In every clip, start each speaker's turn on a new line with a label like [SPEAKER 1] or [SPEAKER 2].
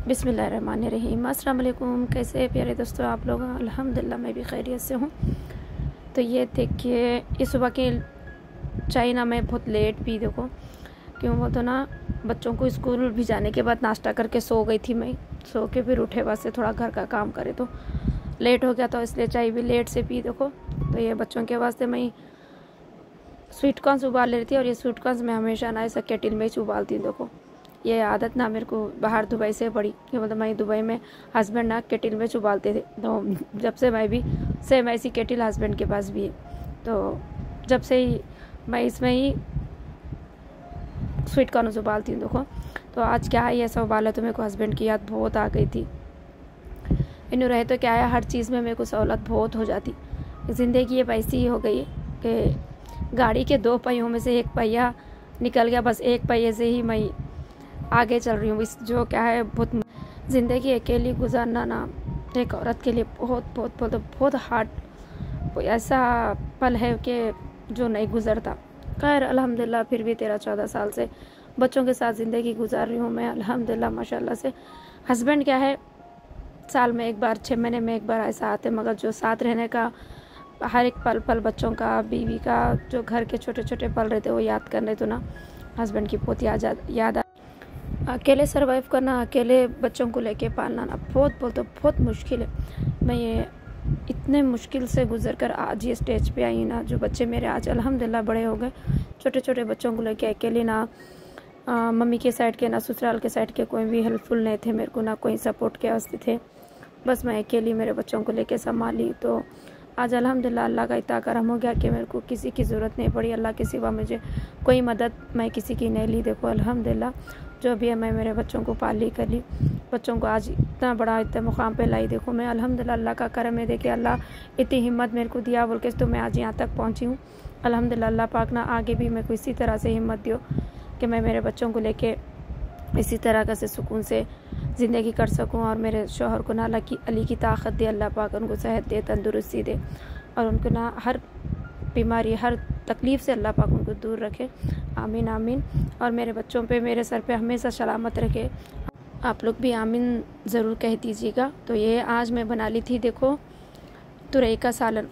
[SPEAKER 1] बिस्मिल्लाहिर्रहमानिर्रहीम। अस्सलाम वालेकुम। कैसे है प्यारे दोस्तों आप लोग? अल्हम्दुलिल्लाह मैं भी खैरियत से हूँ। तो ये देखिए इस सुबह की चाय ना मैं बहुत लेट पी। देखो क्यों, वो तो ना बच्चों को स्कूल भिजाने के बाद नाश्ता करके सो गई थी मैं। सो के फिर उठे बाद से थोड़ा घर का काम करे तो लेट हो गया, तो इसलिए चाय भी लेट से पी। देखो तो ये बच्चों के वास्ते मैं स्वीट कॉर्न्स उबाल ले रही थी, और ये स्वीट कॉर्न्स मैं हमेशा ना ऐसा केटल में ही उबालती हूँ। देखो ये आदत ना मेरे को बाहर दुबई से पड़ी, कि मतलब मैं दुबई में हस्बैंड ना केटल में उबालते थे, तो जब से मैं भी सेम ऐसी केटल हस्बैंड के पास भी है, तो जब से ही मैं इसमें ही स्वीट कॉर्न उबालती हूँ। देखो तो आज क्या है, ये सब उबाला तो मेरे को हस्बैंड की याद बहुत आ गई थी। इन्हों रहे तो क्या है, हर चीज़ में मेरे को सहूलत बहुत हो जाती। ज़िंदगी अब ऐसी ही हो गई है कि गाड़ी के दो पहियों में से एक पहिया निकल गया, बस एक पहिए से ही मैं आगे चल रही हूँ। इस जो क्या है, बहुत ज़िंदगी अकेली गुजारना ना एक औरत के लिए बहुत बहुत बहुत बहुत हार्ड ऐसा पल है कि जो नहीं गुजरता। खैर अल्हम्दुलिल्लाह फिर भी 13-14 साल से बच्चों के साथ ज़िंदगी गुजार रही हूँ मैं अल्हम्दुलिल्लाह माशाल्लाह से। हस्बैंड क्या है, साल में एक बार 6 महीने में एक बार ऐसा आते, मगर जो साथ रहने का हर एक पल पल बच्चों का, बीवी का, जो घर के छोटे छोटे पल रहते वो याद करने तो ना हस्बैंड की बहुत याद। अकेले सरवाइव करना, अकेले बच्चों को लेके पालना ना बहुत मुश्किल है। मैं ये इतने मुश्किल से गुजर कर आज ये स्टेज पे आई ना, जो बच्चे मेरे आज अल्हम्दुलिल्लाह बड़े हो गए। छोटे छोटे बच्चों को लेके अकेले ना मम्मी के साइड के ना ससुराल के साइड के कोई भी हेल्पफुल नहीं थे मेरे को, ना कोई सपोर्ट के वास्ते थे। बस मैं अकेली मेरे बच्चों को लेके संभाली। तो आज अल्हम्दुलिल्लाह अल्लाह का इतना करम हो गया कि मेरे को किसी की ज़रूरत नहीं पड़ी। अल्लाह के सिवा मुझे कोई मदद मैं किसी की नहीं ली। देखो अल्हम्दुलिल्लाह जो भी है मैं मेरे बच्चों को पाल ली कर ली, बच्चों को आज इतना बड़ा इतने मुकाम पे लाई। देखो मैं अल्हम्दुलिल्लाह अल्लाह का करम है, देखिए अल्लाह इतनी हिम्मत मेरे को दिया बोल के तो मैं आज यहाँ तक पहुँची हूँ। अल्हम्दुलिल्लाह अल्लाह पाक ना आगे भी मेरे को इसी तरह से हिम्मत दियो कि मैं मेरे बच्चों को लेके इसी तरह का से सुकून से ज़िंदगी कर सकूं, और मेरे शोहर को ना अली की ताकत दे, अल्लाह पाक उनको सेहत दे, तंदुरुस्ती दे, और उनको ना हर बीमारी हर तकलीफ़ से अल्लाह पाक उनको दूर रखे। आमीन आमीन। और मेरे बच्चों पे, मेरे सर पे हमेशा सलामत रखे। आप लोग भी आमीन ज़रूर कह दीजिएगा। तो ये आज मैं बना ली थी, देखो तुरई का सालन,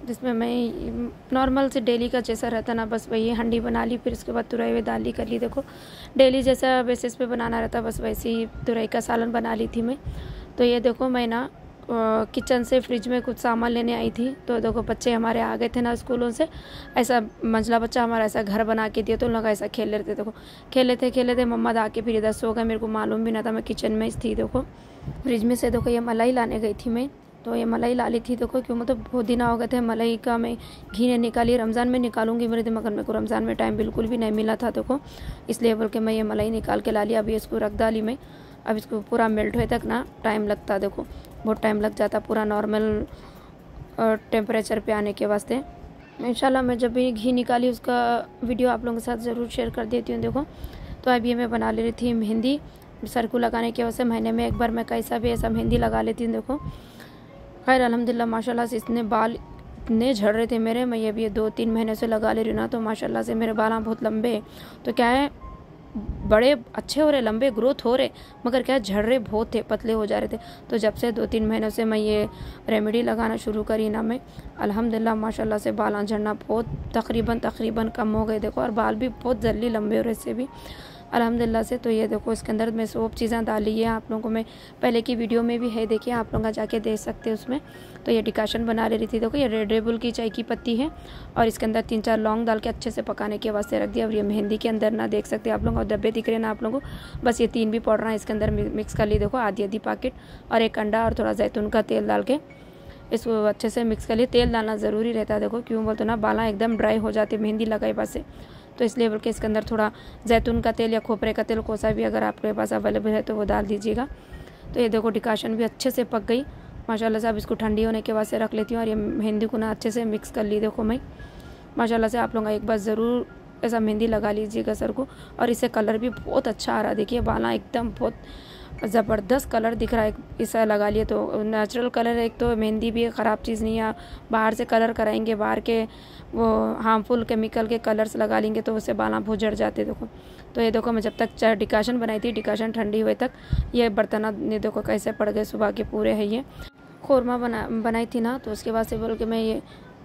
[SPEAKER 1] जिसमें मैं नॉर्मल से डेली का जैसा रहता ना, बस वही हंडी बना ली, फिर उसके बाद तुरई में दाल ली कर ली। देखो डेली जैसा बेसिस पे बनाना रहता, बस वैसे ही तुरई का सालन बना ली थी मैं। तो ये देखो मैं ना किचन से फ्रिज में कुछ सामान लेने आई थी, तो देखो बच्चे हमारे आ गए थे ना स्कूलों से, ऐसा मंझला बच्चा हमारा ऐसा घर बना के दिया, तो उन लोग ऐसा खेल रहे थे। देखो खेले थे मम्मा आके फिर इधर सो गए, मेरे को मालूम भी ना था, मैं किचन में थी। देखो फ्रिज में से देखो ये मलाई लाने गई थी मैं, तो ये मलाई ला ली थी। देखो क्यों, मतलब बहुत दिन हो गए थे मलाई का मैं घी ने निकाली, रमज़ान में निकालूंगी मेरे दिमाग में, को रमज़ान में टाइम बिल्कुल भी नहीं मिला था। देखो इसलिए बोल के मैं ये मलाई निकाल के ला लिया। अभी इसको रख डाली मैं, अब इसको पूरा मेल्ट होए तक ना टाइम लगता, देखो बहुत टाइम लग जाता पूरा नॉर्मल टेम्परेचर पे आने के वास्ते। इंशाल्लाह मैं जब भी घी निकाली उसका वीडियो आप लोगों के साथ ज़रूर शेयर कर देती हूँ। देखो तो अभी ये मैं बना ले रही थी मेहंदी, सर को लगाने के वजह से महीने में एक बार मैं कैसा भी ऐसा मेहंदी लगा लेती हूँ। देखो खैर अल्हम्दुलिल्लाह माशाल्लाह से इतने बाल इतने झड़ रहे थे मेरे, मैं ये भी 2-3 महीने से लगा ले रही हूँ ना, तो माशाल्लाह से मेरे बाल बहुत लंबे, तो क्या है बड़े अच्छे हो रहे, लंबे ग्रोथ हो रहे, मगर क्या झड़ रहे बहुत थे, पतले हो जा रहे थे। तो जब से 2-3 महीनों से मैं ये रेमेडी लगाना शुरू करी ना मैं, अल्हम्दुलिल्लाह माशाल्लाह से बाल झड़ना बहुत तकरीबन कम हो गए। देखो और बाल भी बहुत जल्दी लंबे हो रहे इससे भी अल्हम्दुलिल्लाह से। तो ये देखो इसके अंदर मैं सब चीज़ें डाली है, आप लोगों को मैं पहले की वीडियो में भी है, देखिए आप लोग जाके देख सकते हैं उसमें। तो ये डिकाशन बना ले रही थी। देखो ये रेड लेबल की चाय की पत्ती है, और इसके अंदर 3-4 लौंग डाल के अच्छे से पकाने के वास्ते रख दिया। और ये मेहंदी के अंदर ना देख सकते आप लोग, और डब्बे दिख रहे हैं ना आप लोगों को, बस ये 3 भी पाउडर इसके अंदर मिक्स कर ली। देखो आधी पैकेट, और एक अंडा और थोड़ा जैतून का तेल डाल के इसको अच्छे से मिक्स कर लिए। तेल डालना ज़रूरी रहता है, देखो क्यों बोलते ना बाला एकदम ड्राई हो जाते मेहंदी लगाए पास से, तो इसलिए बोल के इसके अंदर थोड़ा जैतून का तेल या खोपरे का तेल कोसा भी अगर आपके पास अवेलेबल है तो वो डाल दीजिएगा। तो ये देखो डिकाशन भी अच्छे से पक गई माशाल्लाह से। अब इसको ठंडी होने के बाद से रख लेती हूँ, और ये मेहंदी को ना अच्छे से मिक्स कर ली। देखो मैं माशाल्लाह से आप लोग एक बार ज़रूर ऐसा मेहंदी लगा लीजिएगा सर को, और इससे कलर भी बहुत अच्छा आ रहा है। देखिए बाला एकदम बहुत ज़बरदस्त कलर दिख रहा है। इसे लगा लिए तो नेचुरल कलर है, एक तो मेहंदी भी ख़राब चीज़ नहीं है। बाहर से कलर कराएंगे, बाहर के वो हार्मफुल केमिकल के कलर्स लगा लेंगे तो उससे बाल बहुत झड़ जाते। देखो तो ये देखो मैं जब तक डिकाशन बनाई थी, डिकाशन ठंडी हुए तक ये बर्तन ये देखो कैसे पड़ गए, सुबह के पूरे है। ये खौरमा बनाई थी ना, तो उसके बाद से बोल के मैं ये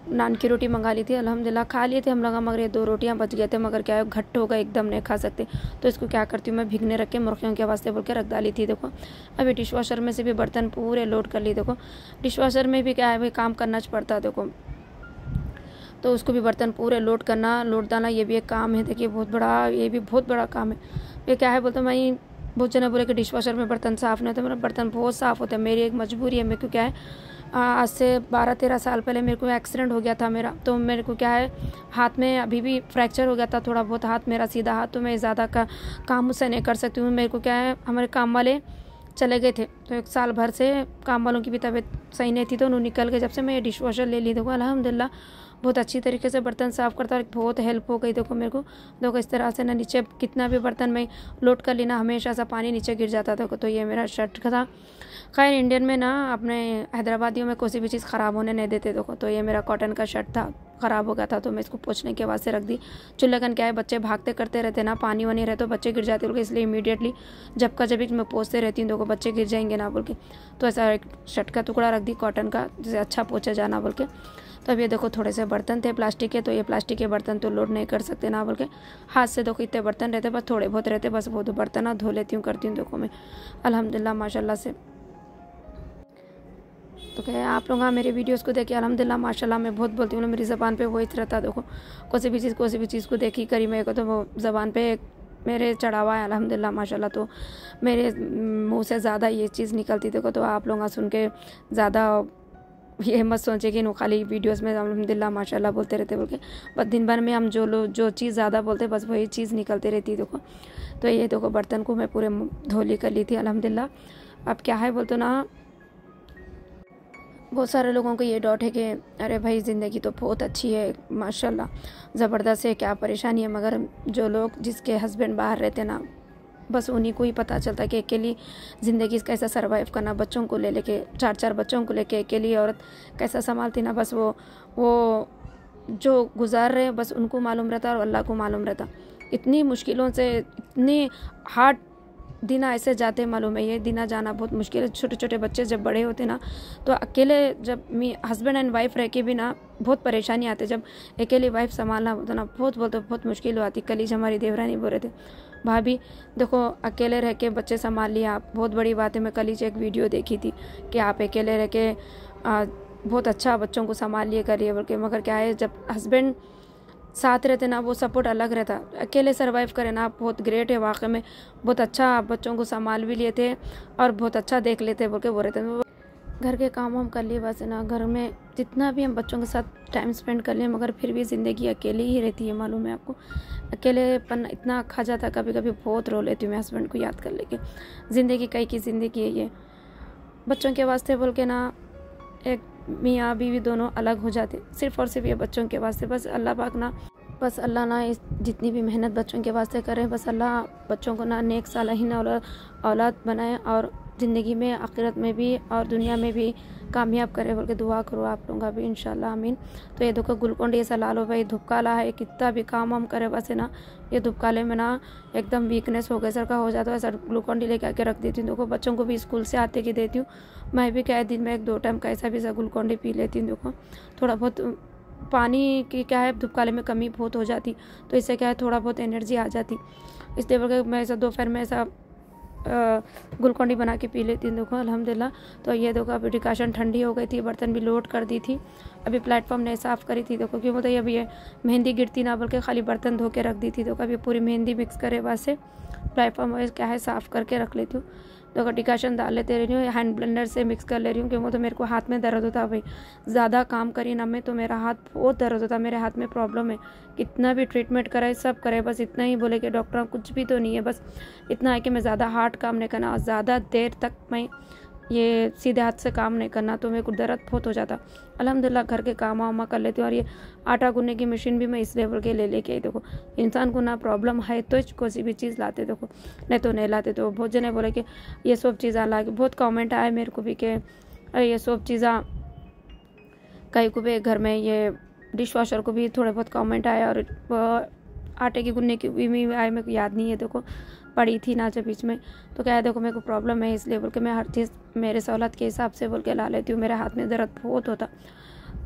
[SPEAKER 1] नान की रोटी मंगा ली थी। अल्हम्दुलिल्लाह खा लिए थे हम लोग, मगर ये 2 रोटियां बच गए थे। मगर क्या है घट्ट होगा, एकदम नहीं खा सकते, तो इसको क्या करती हूँ मैं भिगने रख के मुर्गियों के वास्ते बोल के रख डाली थी। देखो अभी डिश वॉशर में से भी बर्तन पूरे लोड कर ली। देखो डिश वॉशर में भी क्या है भाई काम करना पड़ता है। देखो तो उसको भी बर्तन पूरे लोड करना, लोड डालना, ये भी एक काम है। देखिए बहुत बड़ा, ये भी बहुत बड़ा काम है। ये क्या है बोलते मैं बहुत जना बोले कि डिश वॉशर में बर्तन साफ़ नहीं होते, मेरा बर्तन बहुत साफ़ होता है। मेरी एक मजबूरी है। मेरे को क्या है आज से 12-13 साल पहले मेरे को एक्सीडेंट हो गया था मेरा, तो मेरे को क्या है हाथ में अभी भी फ्रैक्चर हो गया था थोड़ा बहुत, हाथ मेरा सीधा हाथ, तो मैं ज़्यादा काम मुझसे नहीं कर सकती हूँ। मेरे को क्या है हमारे काम वाले चले गए थे, तो 1 साल भर से काम वालों की भी तबीयत सही नहीं थी, तो उन्होंने निकल गए। जब से मैं डिश वॉशर ले ली, देखो अल्हम्दुलिल्लाह बहुत अच्छी तरीके से बर्तन साफ़ करता है, बहुत हेल्प हो गई। देखो मेरे को देखो इस तरह से ना नीचे कितना भी बर्तन में लोड कर लेना, हमेशा सा पानी नीचे गिर जाता था। तो ये मेरा शर्ट का था। खैर इंडियन में ना अपने हैदराबादियों में कोई भी चीज़ ख़राब होने नहीं देते। देखो तो ये मेरा कॉटन का शर्ट था, ख़राब हो गया था, तो मैं इसको पोंछने के वास्ते रख दी। चुल्लकन क्या है बच्चे भागते करते रहते ना, पानी वानी रहे तो बच्चे गिर जाते बोल के, इसलिए इमीडिएटली जब का जब मैं पोंछते रहती हूँ, देखो बच्चे गिर जाएंगे ना बोल के, तो ऐसा एक शर्ट का टुकड़ा रख दी कॉटन का, जिसे अच्छा पोंछा जाना बोल के। तो अब ये देखो थोड़े से बर्तन थे प्लास्टिक के, तो ये प्लास्टिक के बर्तन तो लोड नहीं कर सकते ना बोल के हाथ से देखो इतने बर्तन रहते, बस थोड़े बहुत रहते, बस वो बर्तन ना धो लेती हूँ, करती हूँ। देखो मैं अल्हम्दुलिल्लाह माशाल्लाह से। तो क्या आप लोग मेरे वीडियोस को देखिए, अल्हम्दुलिल्लाह माशाल्लाह मैं बहुत बोलती हूँ, मेरी ज़बान पे वही रहता। देखो कोई भी चीज़ को देखी करी मेरे को, तो वो ज़बान पे मेरे चढ़ावा है अल्हम्दुलिल्लाह माशाल्लाह। तो मेरे मुँह से ज़्यादा ये चीज़ निकलती। देखो तो आप लोग सुन के ज़्यादा ये मत सोचे कि खाली वीडियोस में अल्हम्दुलिल्लाह माशाल्लाह बोलते रहते बोल के, बस दिन भर में हम जो चीज़ ज़्यादा बोलते बस वही चीज़ निकलती रहती। देखो तो ये देखो बर्तन को मैं पूरे धोली कर ली थी अल्हम्दुलिल्लाह। अब क्या है बोलते ना, बहुत सारे लोगों को ये डाउट है कि अरे भाई ज़िंदगी तो बहुत अच्छी है माशाल्लाह, ज़बरदस्त है, क्या परेशानी है। मगर जो लोग जिसके हस्बैंड बाहर रहते ना, बस उन्हीं को ही पता चलता है कि अकेली ज़िंदगी कैसा सरवाइव करना, बच्चों को लेके 4-4 बच्चों को लेके अकेली औरत कैसा संभालती ना, बस वो जो गुजार रहे बस उनको मालूम रहता और अल्लाह को मालूम रहता। इतनी मुश्किलों से, इतनी हार्ड दिन ऐसे जाते मालूम है, ये दिन जाना बहुत मुश्किल है। छोटे छोटे बच्चे जब बड़े होते ना, तो अकेले जब हस्बैंड एंड वाइफ रह के भी ना बहुत परेशानी आते। जब अकेली वाइफ संभालना होता ना बहुत मुश्किल आती। कलीज हमारी देवरानी बोल रहे थे, भाभी देखो अकेले रह के बच्चे संभाल लिया आप, बहुत बड़ी बात है। मैं कलीज एक वीडियो देखी थी कि आप अकेले रह के बहुत अच्छा बच्चों को संभाल लिए करिए बोल के। मगर क्या है जब हस्बैंड साथ रहते ना, वो सपोर्ट अलग रहता। अकेले सरवाइव करें ना, आप बहुत ग्रेट है वाकई में, बहुत अच्छा बच्चों को संभाल भी लिए थे और बहुत अच्छा देख लेते बोल के वो रहते। घर के काम हम कर लिए बस ना, घर में जितना भी हम बच्चों के साथ टाइम स्पेंड कर लिए, मगर फिर भी ज़िंदगी अकेली ही रहती है मालूम है आपको। अकेलेपन इतना खा जाता, कभी कभी बहुत रो लेती हूँ मैं हस्बैंड को याद कर लेके। ज़िंदगी कई की ज़िंदगी है ये, बच्चों के वास्ते बोल के ना एक मियाँ बीवी दोनों अलग हो जाते, सिर्फ़ और सिर्फ ये बच्चों के वास्ते। बस अल्लाह पाक ना, बस अल्लाह ना इस जितनी भी मेहनत बच्चों के वास्ते करे, बस अल्लाह बच्चों को ना नेक सालिहीन औलाद बनाए और ज़िंदगी में आखिरत में भी और दुनिया में भी कामयाब करे बोल के दुआ करो आप लोगों का भी इंशाल्लाह आमीन। तो ये देखो ग्लूकोन डी ऐसा ला लो भाई, धुपकाला है, कितना भी काम हम करे बस है ना, ये धुपकाले में ना एकदम वीकनेस हो गया सर का हो जाता है, ऐसा ग्लूकोन डी लेके आके रख देती हूँ। देखो बच्चों को भी स्कूल से आते की देती हूँ, मैं भी क्या है दिन में 1-2 टाइम कैसा भी ऐसा ग्लूकोन डी पी लेती हूँ। देखो थोड़ा बहुत पानी की क्या है धुपकाले में कमी बहुत हो जाती, तो इससे क्या है थोड़ा बहुत एनर्जी आ जाती, इसलिए बोल के मैं ऐसा दोपहर में ऐसा ग्लूकोन डी बना के पी लेती हूँ। देखो अल्हम्दुलिल्लाह। तो ये देखो अभी डिकाशन ठंडी हो गई थी, बर्तन भी लोड कर दी थी, अभी प्लेटफॉर्म नहीं साफ़ करी थी। देखो क्यों बोलते अभी ये मेहंदी गिरती ना बोल के खाली बर्तन धो के रख दी थी। देखो अभी पूरी मेहंदी मिक्स करे बाद से प्लेटफॉर्म क्या है साफ़ करके रख लेती हूँ। देखो डिकाशन डाल लेते रही हूँ, हैंड ब्लेंडर से मिक्स कर ले रही हूँ, क्योंकि तो मेरे को हाथ में दर्द होता भाई, ज़्यादा काम करी ना मैं तो मेरा हाथ बहुत दर्द होता, मेरे हाथ में प्रॉब्लम है। कितना भी ट्रीटमेंट कराए सब करे, बस इतना ही बोले कि डॉक्टर कुछ भी तो नहीं है, बस इतना है कि मैं ज़्यादा हार्ड काम नहीं करना और ज़्यादा देर तक मैं ये सीधे हाथ से काम नहीं करना, तो मेरे को दर्द बहुत हो जाता। अल्हम्दुलिल्लाह घर के काम वामा कर लेती हूँ। और ये आटा गूंदने की मशीन भी मैं इस लेवल के ले लेके आई। देखो इंसान को ना प्रॉब्लम है तो कोई भी चीज़ लाते, देखो नहीं तो नहीं लाते। तो बहुत जने बोले कि ये सब चीज़ें ला के, बहुत कॉमेंट आए मेरे को भी कि ये सब चीज़ें कहीं को भी घर में, ये डिश वॉशर को भी थोड़े बहुत कमेंट आए, और आटे की गुनने की भी आए, मेरे को याद नहीं है। देखो पड़ी थी ना जब बीच में, तो क्या है देखो मेरे को प्रॉब्लम है इसलिए बोल के मैं हर चीज़ मेरे सहूलत के हिसाब से बोल के ला लेती हूँ। मेरे हाथ में दर्द बहुत होता,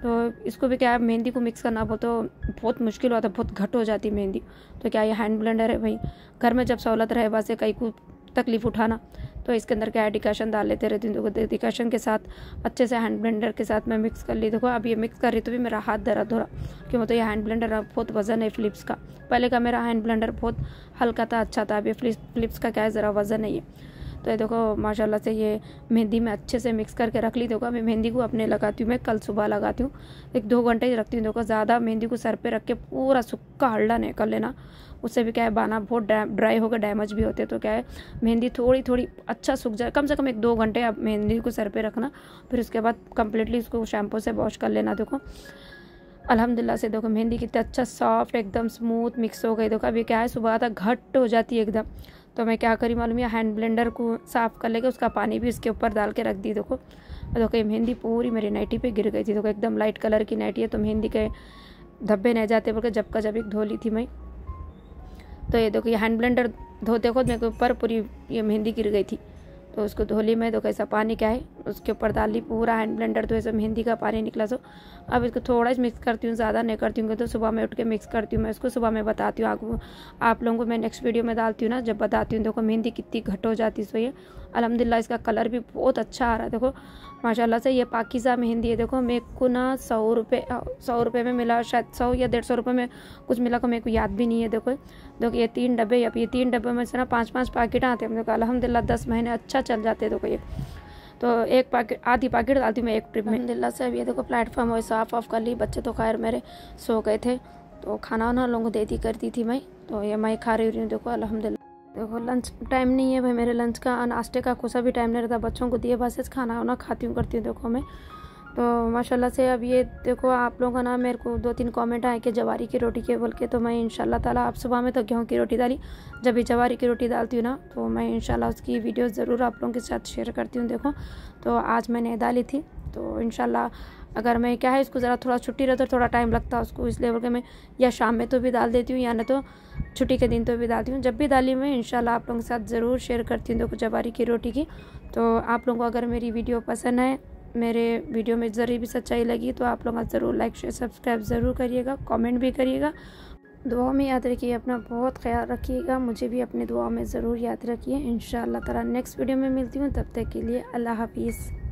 [SPEAKER 1] तो इसको भी क्या है मेहंदी को मिक्स करना बहुत मुश्किल होता, बहुत घट हो जाती मेहंदी। तो क्या ये हैंड ब्लेंडर है भाई, घर में जब सहूलत रहे वैसे कहीं को तकलीफ उठाना, तो इसके अंदर क्या है डिकाशन डाल लेते रहती हूँ। देखो डिकाशन के साथ अच्छे से हैंड ब्लेंडर के साथ मैं मिक्स कर ली। देखो अब ये मिक्स कर रही तो भी मेरा हाथ दर्द हो रहा, क्यों तो ये हैंड ब्लेंडर बहुत वजन है फिलिप्स का। पहले का मेरा हैंड ब्लेंडर बहुत हल्का था, अच्छा था। अब ये फिलिप्स का क्या है ज़रा वजन नहीं है। तो ये देखो माशाल्लाह से ये मेहंदी में अच्छे से मिक्स करके रख ली। देखो अभी मेहंदी को अपने लगाती हूँ, मैं कल सुबह लगाती हूँ, 1-2 घंटे ही रखती हूँ। देखो ज़्यादा मेहंदी को सर पे रख के पूरा सूखा हल्ला नहीं कर लेना, उससे भी क्या है बाना बहुत ड्राई होकर डैमेज भी होते। तो क्या है मेहंदी थोड़ी थोड़ी अच्छा सूख जाए, कम से कम 1-2 घंटे आप मेहंदी को सर पे रखना, फिर उसके बाद कम्प्लीटली उसको शैम्पू से वॉश कर लेना। देखो अल्हम्दुलिल्लाह से देखो मेहंदी कितना अच्छा सॉफ्ट एकदम स्मूथ मिक्स हो गई। देखो अभी क्या है सुबह तक घट हो जाती है एकदम। तो मैं क्या करी मालूम है, हैंड ब्लेंडर को साफ़ कर लेके उसका पानी भी उसके ऊपर डाल के रख दी। देखो ये मेहंदी पूरी मेरी नाइटी पे गिर गई थी। देखो एकदम लाइट कलर की नाइटी है, तो मेहंदी के धब्बे नहीं जाते बोल के जब का जब एक धो ली थी मैं। तो ये देखो ये हैंड ब्लेंडर धोते खुद मेरे ऊपर पूरी ये मेहंदी गिर गई थी, तो उसको धो ली मैं। तो कैसा पानी क्या है उसके ऊपर डाल ली पूरा हैंड ब्लेंडर, तो ऐसा मेहंदी का पानी निकला। सो अब इसको थोड़ा ही मिक्स करती हूँ, ज़्यादा नहीं करती हूँ। तो सुबह में उठ के मिक्स करती हूँ मैं इसको, सुबह में बताती हूँ आप लोगों को मैं नेक्स्ट वीडियो में डालती हूँ ना, जब बताती हूँ। देखो मेहंदी कितनी घट हो जाती। सो ये अल्हम्दुलिल्लाह इसका कलर भी बहुत अच्छा आ रहा है। देखो माशाल्लाह से ये पाकिज़ा मेहंदी है। देखो मेरे को ना 100 रुपये में मिला, शायद 100 या 150 रुपये में कुछ मिला को मेरे को याद भी नहीं है। देखो ये 3 डब्बे, अब ये 3 डब्बे में से ना 5-5 पैकेट आते हैं। देखो अल्हम्दुलिल्लाह 10 महीने अच्छा चल जाते हैं। देखो ये तो एक पैकेट आधी पैकेट डालती हूँ मैं एक ट्रिप में। अल्हम्दुलिल्लाह से अब ये देखो प्लेटफॉर्म वो साफ़ ऑफ कर ली। बच्चे तो खैर मेरे सो गए थे, तो खाना वाना लोगों को देती करती थी मैं, तो ये मैं खा रही हूँ। देखो अल्हम्दुलिल्लाह देखो लंच टाइम नहीं है भाई, मेरे लंच का नाश्ते का कोसा भी टाइम नहीं रहता, बच्चों को दिए बस खाना वाना खाती हूँ करती हूँ। देखो मैं तो माशाल्लाह से अब ये देखो आप लोगों का ना मेरे को 2-3 कमेंट आए कि जवारी की रोटी के बोल के, तो मैं इंशाल्लाह ताला आप सुबह में तो गेहूँ की रोटी डाली, जब भी जवारी की रोटी डालती हूँ ना तो मैं इंशाल्लाह उसकी वीडियो ज़रूर आप लोगों के साथ शेयर करती हूँ। देखो तो आज मैंने डाली थी, तो इंशाल्लाह अगर मैं क्या है इसको ज़रा थोड़ा छुट्टी रहता थोड़ा टाइम लगता है उसको, इसलिए बोल के मैं या शाम में तो भी डाल देती हूँ या न तो छुट्टी के दिन तो भी डालती हूँ। जब भी डाली मैं इंशाल्लाह आप लोगों के साथ ज़रूर शेयर करती हूँ। देखो जवारी की रोटी की। तो आप लोगों को अगर मेरी वीडियो पसंद है, मेरे वीडियो में ज़रूर भी सच्चाई लगी, तो आप लोग ज़रूर लाइक शेयर सब्सक्राइब ज़रूर करिएगा, कमेंट भी करिएगा। दुआ में याद रखिए, अपना बहुत ख्याल रखिएगा, मुझे भी अपने दुआ में ज़रूर याद रखिए। इंशाअल्लाह ताला नेक्स्ट वीडियो में मिलती हूँ, तब तक के लिए अल्लाह हाफिज़।